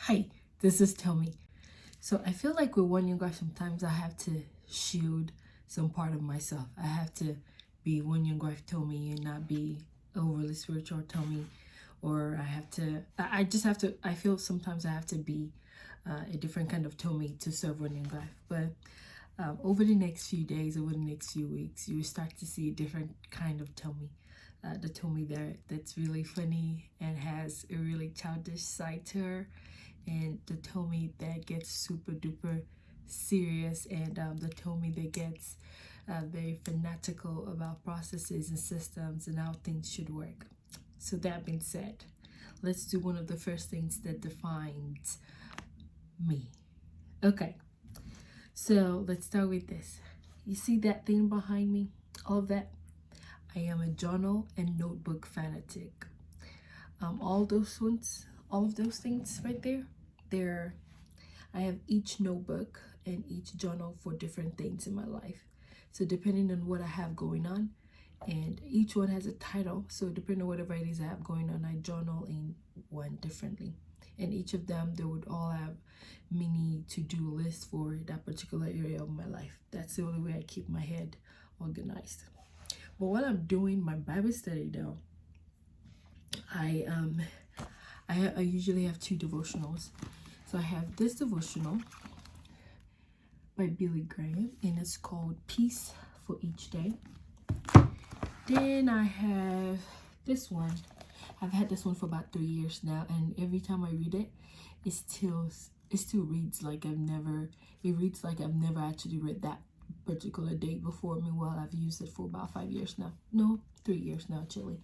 Hi, this is Tommy. So I feel like with one young guy, sometimes I have to shield some part of myself. I have to be one young wife Tommy and not be overly spiritual Tommy, or I just have to. I feel sometimes I have to be a different kind of Tommy to serve one young life. But over the next few days, over the next few weeks, you will start to see a different kind of Tommy. The Tommy that's really funny and has a really childish side to her, and the Tommy that gets super duper serious, and the Tommy that gets very fanatical about processes and systems and how things should work. So that being said, let's do one of the first things that defines me. Okay, so let's start with this. You see that thing behind me? All of that? I am a journal and notebook fanatic. All of those things right there, they're I have each notebook and each journal for different things in my life. So depending on what I have going on, and each one has a title. So depending on whatever it is I have going on, I journal in one differently. And each of them, they would all have mini to-do lists for that particular area of my life. That's the only way I keep my head organized. But while I'm doing my Bible study though, I I usually have two devotionals. So I have this devotional by Billy Graham, and it's called Peace for Each Day. Then I have this one. I've had this one for about 3 years now, and every time I read it, it still reads like I've never actually read that particular date before. Meanwhile, I've used it for about 5 years now. No, 3 years now actually.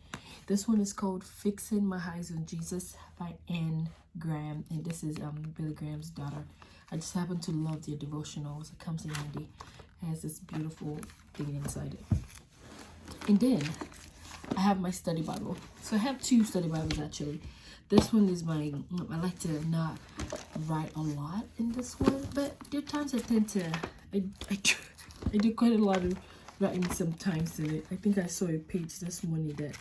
This one is called Fixing My Eyes on Jesus by Anne Graham, and this is Billy Graham's daughter. I just happen to love their devotionals. It comes in handy. It has this beautiful thing inside it. And then I have my study Bible. So I have two study Bibles actually. This one is I like to not write a lot in this one, but there are times I tend to, I do quite a lot of writing sometimes in it. I think I saw a page this morning that,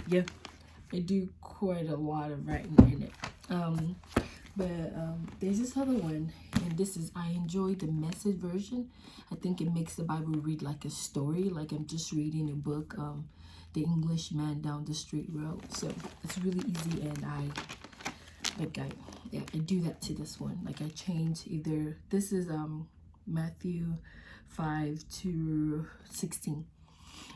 yeah, I do quite a lot of writing in it. There's this other one, and this is, I enjoy the Message version. I think it makes the Bible read like a story, like I'm just reading a book, The Englishman Down the Street Road. So it's really easy, and I do that to this one. Like I change either, this is Matthew 5-16,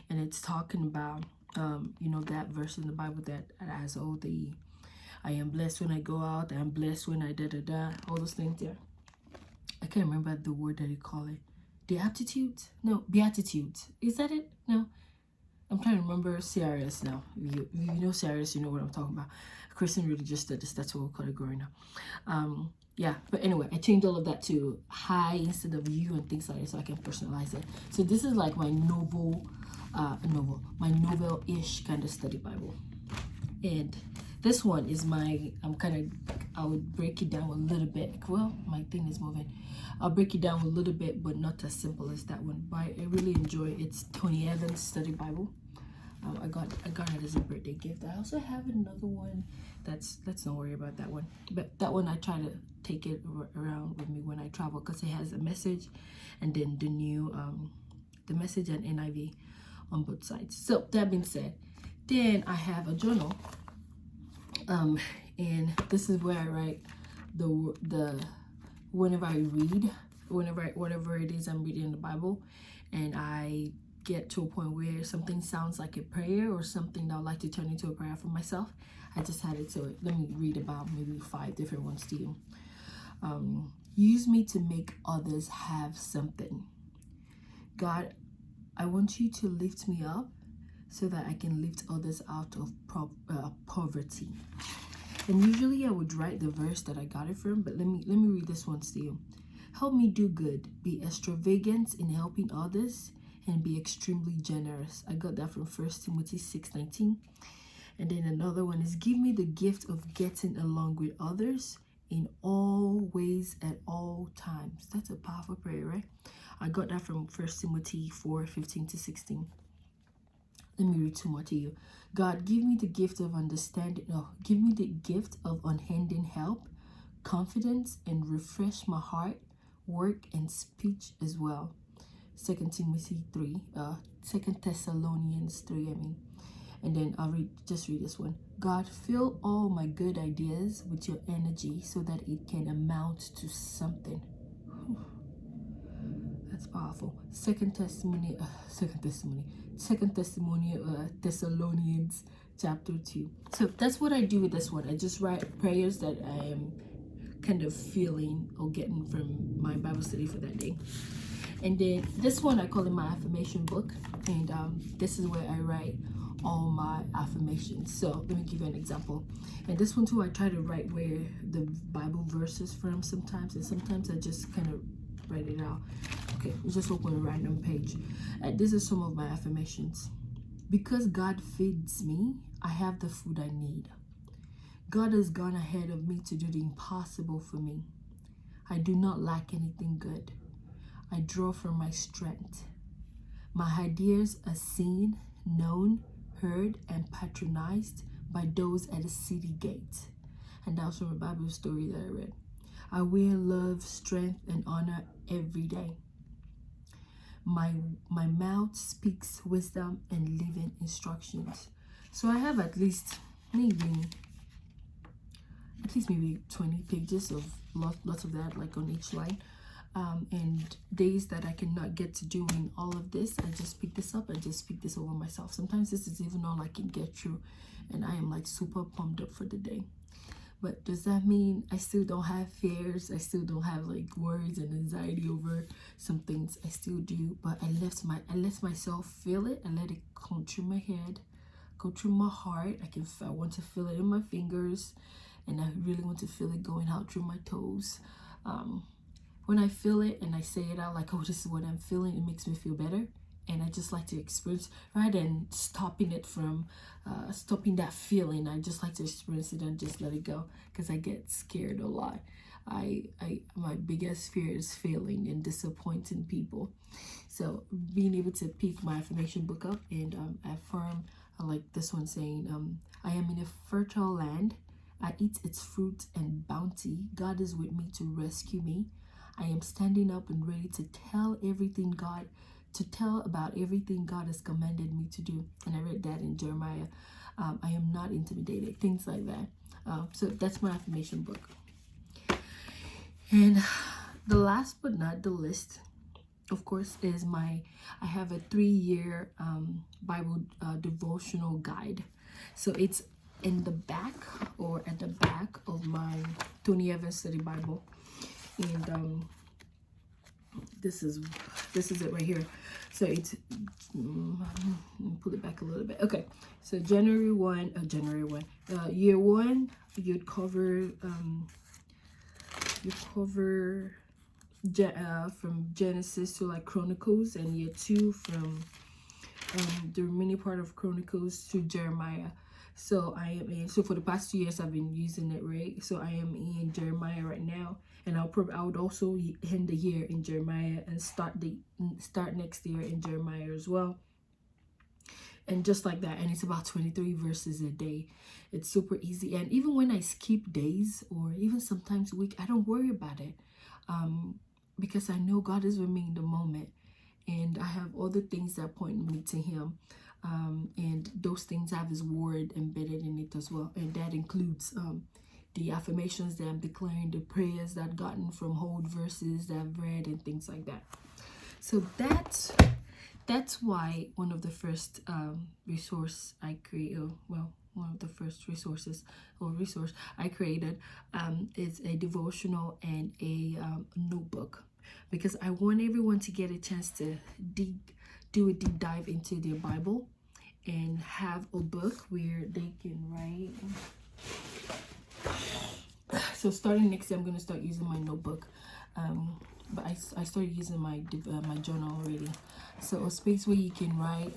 and it's talking about that verse in the Bible that has all the I am blessed when I go out, I'm blessed when I all those things there. I can't remember the word that you call it. The aptitudes? No, beatitudes. Is that it? No. I'm trying to remember CRS now. If you know CRS, you know what I'm talking about. Christian religious studies, that's what we call it growing up. Yeah, but anyway, I changed all of that to hi instead of you and things like that so I can personalize it. So this is like my novel-ish kind of study Bible. And this one is I would break it down a little bit. Well, my thing is moving. I'll break it down a little bit, but not as simple as that one. But I really enjoy it. It's Tony Evans' study Bible. I got it as a birthday gift. I also have another one let's not worry about that one. But that one I try to take it around with me when I travel because it has a message and then the new the message and NIV on both sides. So that being said, then I have a journal. And this is where I write whenever I read, whatever it is I'm reading in the Bible, and I get to a point where something sounds like a prayer or something that I'd like to turn into a prayer for myself, I just had it. So let me read about maybe 5 different ones to you. Use me to make others have something. God, I want you to lift me up so that I can lift others out of poverty. And usually I would write the verse that I got it from, but let me read this one to you. Help me do good, be extravagant in helping others, and be extremely generous. I got that from 1 Timothy 6:19. And then another one is give me the gift of getting along with others in all ways at all times. That's a powerful prayer, right? I got that from 1 Timothy 4:15-16. Let me read 2 more to you. God, give me the gift of understanding. No, give me the gift of unending help, confidence and refresh my heart, work, and speech as well. 2 Thessalonians 3, I mean. And then I'll read this one. God, fill all my good ideas with your energy so that it can amount to something. That's powerful. Thessalonians chapter 2. So that's what I do with this one. I just write prayers that I am kind of feeling or getting from my Bible study for that day. And then this one I call it my affirmation book, and this is where I write all my affirmations. So let me give you an example. And this one too, I try to write where the Bible verse is from sometimes, and sometimes I just kind of write it out. Okay, let's just open a random page. This is some of my affirmations. Because God feeds me, I have the food I need. God has gone ahead of me to do the impossible for me. I do not lack anything good. I draw from my strength. My ideas are seen, known, heard, and patronized by those at the city gate. And that was from a Bible story that I read. I wear love, strength, and honor every day. My mouth speaks wisdom and living instructions. So I have at least maybe 20 pages of lots of that, like on each line. And days that I cannot get to doing all of this, I just pick this up and just speak this over myself. Sometimes this is even all I can get through, and I am like super pumped up for the day. But does that mean I still don't have fears? I still don't have like worries and anxiety over some things? I still do, but I let myself feel it. I let it come through my head, go through my heart. I want to feel it in my fingers, and I really want to feel it going out through my toes. When I feel it and I say it out, like, oh, this is what I'm feeling, it makes me feel better. And I just like to experience, rather than stopping it from, stopping that feeling, I just like to experience it and just let it go, because I get scared a lot. My biggest fear is failing and disappointing people. So being able to pick my affirmation book up and affirm, like this one saying, I am in a fertile land. I eat its fruit and bounty. God is with me to rescue me. I am standing up and ready to tell about everything God has commanded me to do. And I read that in Jeremiah. I am not intimidated, things like that. So that's my affirmation book. And the last but not the least, of course, is I have a 3-year Bible devotional guide. So it's in the back, or at the back of my Tony Evans Study Bible. And this is it right here. So it's pull it back a little bit. Okay, so January 1, year 1, you'd cover from Genesis to like Chronicles, and year 2 from the remaining part of Chronicles to Jeremiah. So so for the past 2 years I've been using it, right? So I am in Jeremiah right now, and I would also end the year in Jeremiah and start next year in Jeremiah as well. And just like that, and it's about 23 verses a day. It's super easy, and even when I skip days or even sometimes a week, I don't worry about it, because I know God is with me in the moment, and I have other things that point me to Him. And those things have His word embedded in it as well, and that includes the affirmations that I'm declaring, the prayers that I've gotten from old verses that I've read, and things like that. So that's why one of the first resource I created, one of the first resource I created is a devotional and a notebook, because I want everyone to get a chance to do a deep dive into their Bible and have a book where they can write. So starting next year, I'm going to start using my notebook. But I started using my journal already. So a space where you can write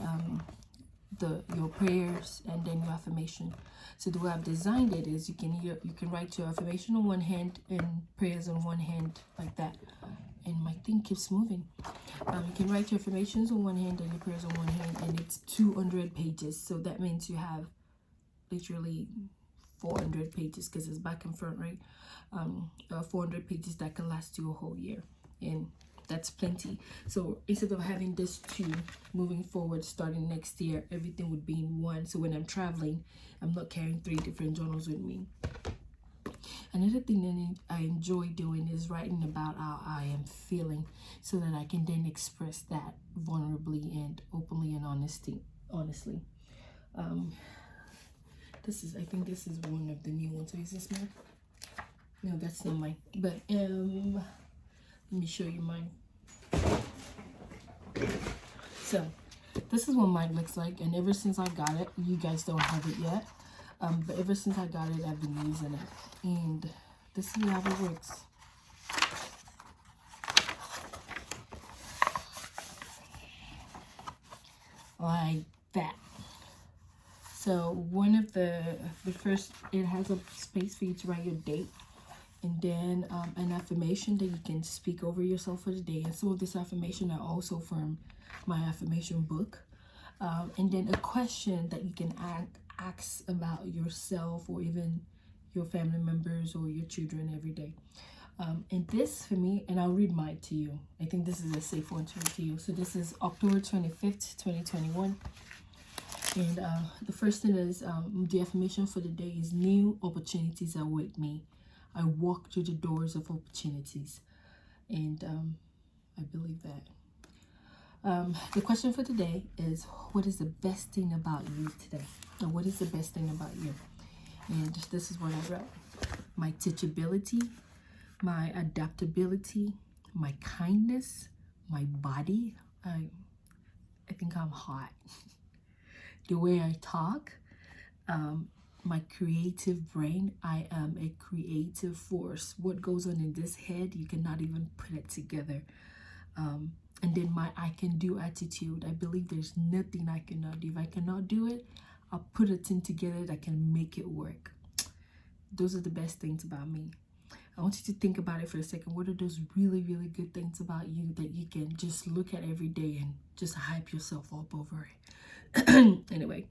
your prayers and then your affirmation. So the way I've designed it is you can write your affirmation on one hand and prayers on one hand, like that. And my thing keeps moving. You can write your affirmations on one hand and your prayers on one hand, and it's 200 pages. So that means you have literally 400 pages because it's back and front, right? 400 pages that can last you a whole year, and that's plenty. So instead of having this two, moving forward, starting next year, everything would be in one. So when I'm traveling, I'm not carrying 3 different journals with me. Another thing that I enjoy doing is writing about how I am feeling, so that I can then express that vulnerably and openly and honestly. I think this is one of the new ones. So is this mine? No, that's not mine. But let me show you mine. So this is what mine looks like, and ever since I got it, you guys don't have it yet, but ever since I got it, I've been using it, and this is how it works. Like that. So one of the first, it has a space for you to write your date, and then an affirmation that you can speak over yourself for the day. And some of this affirmation are also from my affirmation book. And then a question that you can ask about yourself or even your family members or your children every day. And this for me, and I'll read mine to you. I think this is a safe one to read to you. So this is October 25th, 2021. And the first thing is, the affirmation for the day is, new opportunities await me. I walk through the doors of opportunities. And I believe that. The question for today is, what is the best thing about you today? And what is the best thing about you? And this is what I wrote. My teachability, my adaptability, my kindness, my body. I think I'm hot. The way I talk, my creative brain. I am a creative force. What goes on in this head, you cannot even put it together. And then my I can do attitude. I believe there's nothing I cannot do. If I cannot do it, I'll put a thing together that can make it work. Those are the best things about me. I want you to think about it for a second. What are those really, really good things about you that you can just look at every day and just hype yourself up over it? Anyway,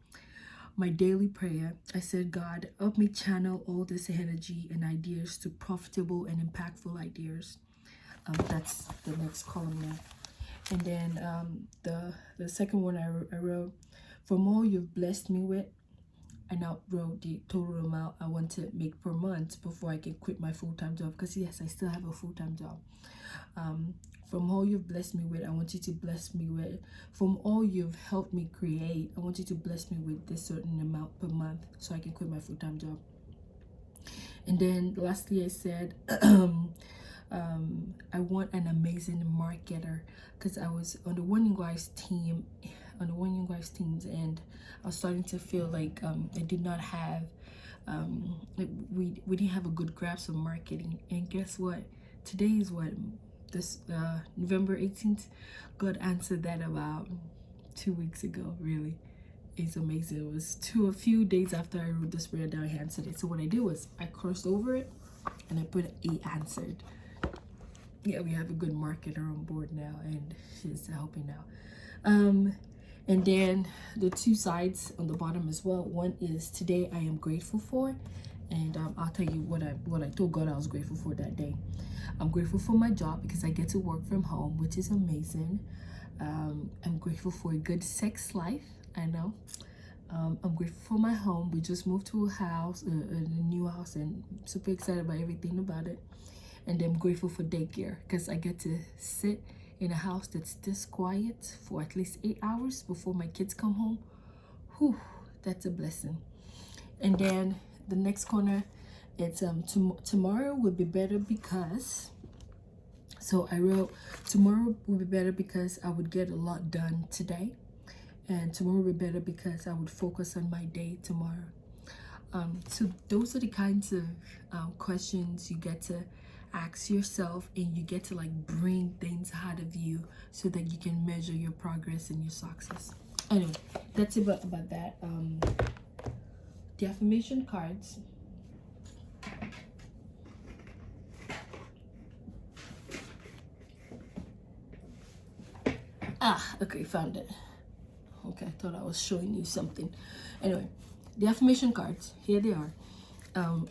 my daily prayer, I said, God, help me channel all this energy and ideas to profitable and impactful ideas. That's the next column now. And then the second one I wrote, from all you've blessed me with, and I wrote the total amount I want to make per month before I can quit my full-time job. Because yes, I still have a full-time job. From all you've blessed me with, I want you to bless me with. From all you've helped me create, I want you to bless me with this certain amount per month so I can quit my full-time job. And then lastly, I said, I want an amazing marketer, because I was on the One Young Guys team, and I was starting to feel like I did not have, we didn't have a good grasp of marketing. And guess what? Today is what, this November 18th. God answered that about 2 weeks ago. Really, it's amazing. It was a few days after I wrote this prayer that I answered it. So what I did was I crossed over it and I put "he answered." Yeah, we have a good marketer on board now, and she's helping out. And then the two sides on the bottom as well. One is, today I am grateful for, and I'll tell you what I told God I was grateful for that day. I'm grateful for my job because I get to work from home, which is amazing. I'm grateful for a good sex life. I know. I'm grateful for my home. We just moved to a house, a new house, and I'm super excited about everything about it. And I'm grateful for daycare because I get to sit in a house that's this quiet for at least 8 hours before my kids come home. Whew, that's a blessing. And then the next corner, it's tomorrow will be better because. So I wrote, tomorrow will be better because I would get a lot done today, and tomorrow will be better because I would focus on my day tomorrow. So those are the kinds of questions you get to ask yourself, and you get to like bring things out of you so that you can measure your progress and your success. Anyway, that's about that. The affirmation cards. Okay, found it. Okay, I thought I was showing you something. Anyway, the affirmation cards, here they are. Um,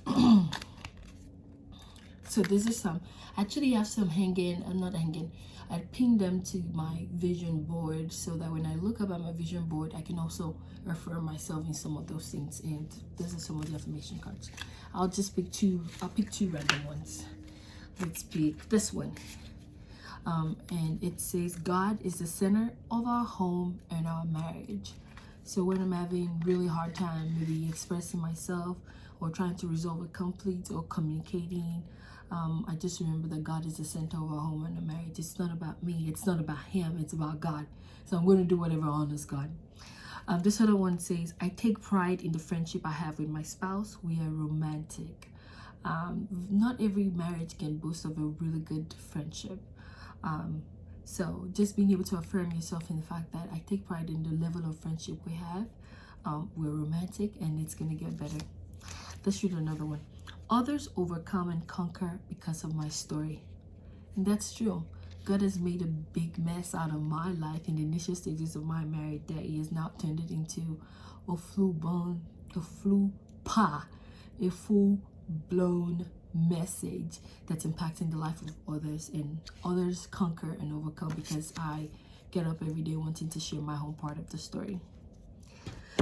so this is some. I actually have some hanging. I'm not hanging. I pinned them to my vision board so that when I look up at my vision board, I can also refer myself in some of those things. And these are some of the affirmation cards. I'll just pick two. I'll pick two random ones. Let's pick this one. And it says, God is the center of our home and our marriage. So when I'm having really hard time maybe expressing myself or trying to resolve a conflict or communicating, I just remember that God is the center of our home and our marriage. It's not about me. It's not about him. It's about God. So I'm going to do whatever honors God. This other one says, I take pride in the friendship I have with my spouse. We are romantic. Not every marriage can boast of a really good friendship. So just being able to affirm yourself in the fact that I take pride in the level of friendship we have. We're romantic and it's going to get better. Let's read another one. Others overcome and conquer because of my story. And that's true. God has made a big mess out of my life in the initial stages of my marriage that he has now turned it into a full-blown message that's impacting the life of others, and others conquer and overcome because I get up every day wanting to share my whole part of the story.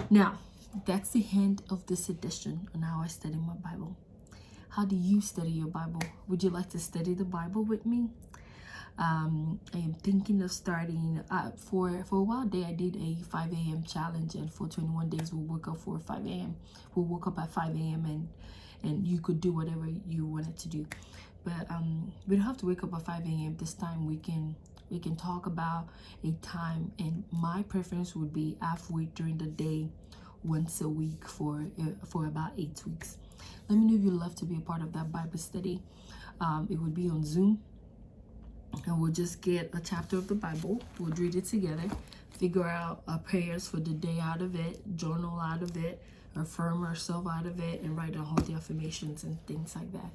Now, that's the end of this edition on how I study my Bible. How do you study your Bible? Would you like to study the Bible with me? I am thinking of starting for a while there. I did a 5 a.m. challenge, and for 21 days we'll wake up for 5 a.m. We'll wake up at 5 a.m. and you could do whatever you wanted to do, but we don't have to wake up at 5 a.m. this time. We can talk about a time, and my preference would be halfway during the day, once a week for about 8 weeks. Let me know if you'd love to be a part of that Bible study. It would be on Zoom, and we'll just get a chapter of the Bible. We'll read it together, figure out our prayers for the day out of it, journal out of it, affirm ourselves out of it, and write down all the affirmations and things like that.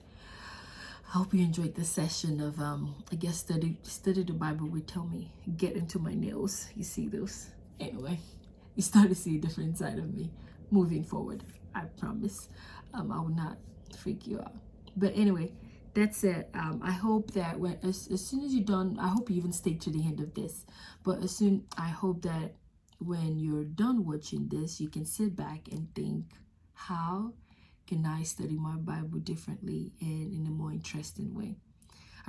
I hope you enjoyed this session of I guess study the Bible would tell me. Get into my nails. You see those? Anyway, you start to see a different side of me moving forward. I promise. I will not freak you out. But anyway, that's it. I hope that as soon as you're done, I hope you even stay to the end of this. But I hope that when you're done watching this, you can sit back and think, how can I study my Bible differently and in a more interesting way?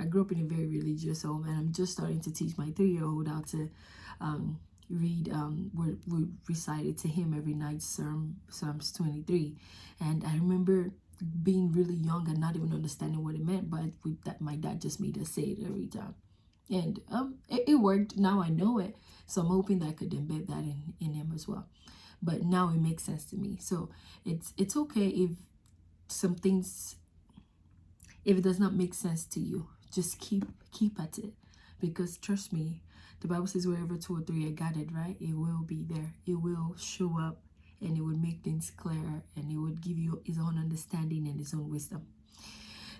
I grew up in a very religious home, and I'm just starting to teach my 3-year-old how to read. We recited to him every night Psalms 23, and I remember being really young and not even understanding what it meant, but that my dad just made us say it every time, and it worked. Now I know it, so I'm hoping that I could embed that in him as well. But now it makes sense to me. So it's okay if some things, if it does not make sense to you, just keep at it, because trust me, the Bible says wherever 2 or 3 are gathered, right, it will be there. It will show up, and it would make things clearer, and it would give you his own understanding and his own wisdom.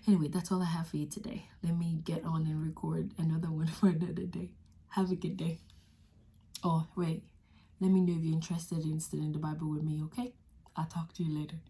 Anyway, that's all I have for you today. Let me get on and record another one for another day. Have a good day. Oh, wait. Let me know if you're interested in studying the Bible with me, okay? I'll talk to you later.